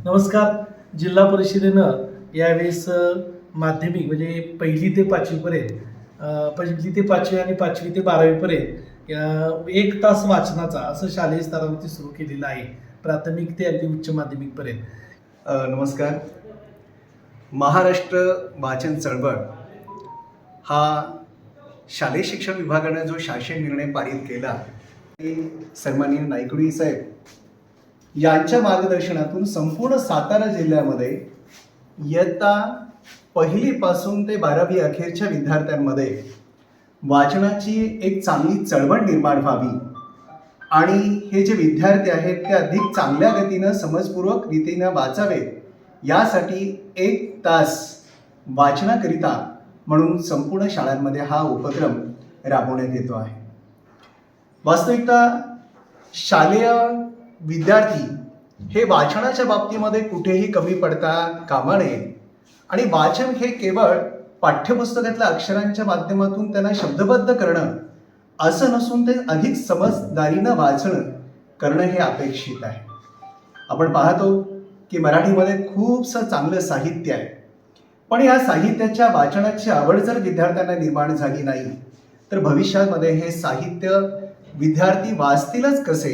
नमस्कार. जिल्हा परिषदेनं यावेळेस माध्यमिक म्हणजे पहिली ते पाचवीपर्यंत पहिली ते पाचवी आणि पाचवी ते बारावीपर्यंत एक तास वाचनाचा असं शालेय स्तरावरती सुरू केलेलं आहे, प्राथमिक ते अगदी उच्च माध्यमिकपर्यंत. नमस्कार. महाराष्ट्र वाचन चळवळ हा शालेय शिक्षण विभागानं जो शासन निर्णय पारित केला, ते सन्माननीय नायकडू साहेब यांच्या मार्गदर्शनातून संपूर्ण सातारा जिल्ह्यामध्ये इयत्ता पहिलीपासून ते 12वी अखेरच्या विद्यार्थ्यांमध्ये वाचनाची एक चांगली चळवळ निर्माण व्हावी आणि हे जे विद्यार्थी आहेत ते अधिक चांगल्या गतीनं समजपूर्वक रीतीनं वाचावे, यासाठी 1 तास वाचनाकरिता म्हणून संपूर्ण शाळांमध्ये हा उपक्रम राबवण्यात येतो आहे. वास्तविकता शालेय विद्यार्थी हे वाचनाच्या बाबतीमध्ये कुठेही कमी पडता कामा नये आणि वाचन हे केवळ पाठ्यपुस्तकातल्या अक्षरांच्या माध्यमातून त्यांना शब्दबद्ध करणं असं नसून ते अधिक समजदारीनं वाचणं करणं हे अपेक्षित आहे. आपण पाहतो की मराठीमध्ये खूपसं चांगलं साहित्य आहे, पण या साहित्याच्या वाचनाची आवड जर विद्यार्थ्यांना निर्माण झाली नाही तर भविष्यामध्ये हे साहित्य विद्यार्थी वाचतीलच कसे,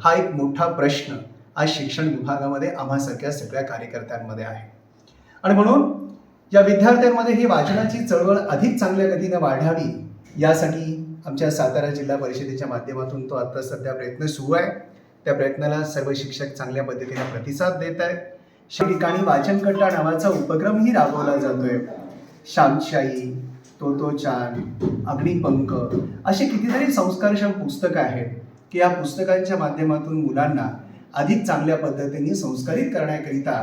हा एक मोठा प्रश्न आज शिक्षण विभागामध्ये आम्हासारख्या सगळ्या कार्यकर्त्यांमध्ये आहे. आणि म्हणून या विद्यार्थ्यांमध्ये ही वाचनाची चळवळ अधिक चांगल्या गतीने वाढावी, यासाठी आमच्या सातारा जिल्हा परिषदेच्या माध्यमातून तो आता सध्या प्रयत्न सुरू आहे. त्या प्रयत्नाला सर्व शिक्षक चांगल्या पद्धतीने प्रतिसाद देत आहेत. ठिकाणी वाचनकट्टा नावाचा उपक्रमही राबवला जातोय. श्यामशाई, तोतोचान, अग्निपंख अशी कितीतरी संस्कारक्षम पुस्तकं आहेत की या पुस्तकांच्या माध्यमातून मुलांना अधिक चांगल्या पद्धतीने संस्कारित करण्याकरिता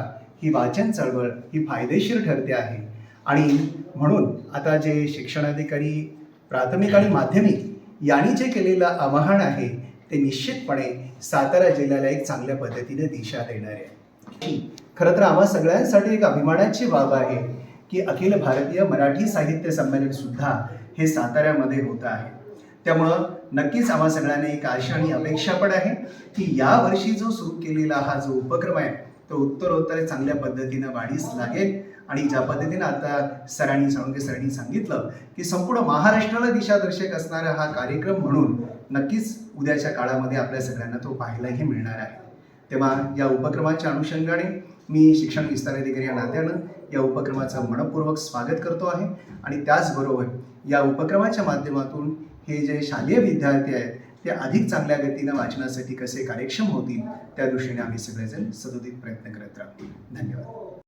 ही वाचन चळवळ ही फायदेशीर ठरते आहे. आणि म्हणून आता जे शिक्षणाधिकारी प्राथमिक आणि माध्यमिक यांनी जे केलेलं आवाहन आहे ते निश्चितपणे सातारा जिल्ह्याला एक चांगल्या पद्धतीने दिशा देणार आहे. खरं तर आम्हा सगळ्यांसाठी एक अभिमानाची बाब आहे की अखिल भारतीय मराठी साहित्य संमेलन सुद्धा हे साताऱ्यामध्ये होत आहे. त्यामुळं नक्कीच आम्हा सगळ्यांना एक आशा आणि अपेक्षा पण आहे की यावर्षी जो सुरू केलेला हा जो उपक्रम आहे तो उत्तरोत्तर चांगल्या पद्धतीनं वाढीस लागेल. आणि ज्या पद्धतीनं आता साळुंखे सरांनी सांगितलं की संपूर्ण महाराष्ट्राला दिशादर्शक असणारा हा कार्यक्रम म्हणून नक्कीच उद्याच्या काळामध्ये आपल्या सगळ्यांना तो पाहायलाही मिळणार आहे. तेव्हा या उपक्रमाच्या अनुषंगाने मी शिक्षण विस्तार अधिकारी या नात्यानं या उपक्रमाचं मनपूर्वक स्वागत करतो आहे. आणि त्याचबरोबर या उपक्रमाच्या माध्यमातून हे जे शालेय विद्यार्थी आहेत ते अधिक चांगल्या गतीनं वाचनासाठी कसे कार्यक्षम होतील त्या दृष्टीने आम्ही सगळेजण सदोदित प्रयत्न करत राहू. धन्यवाद.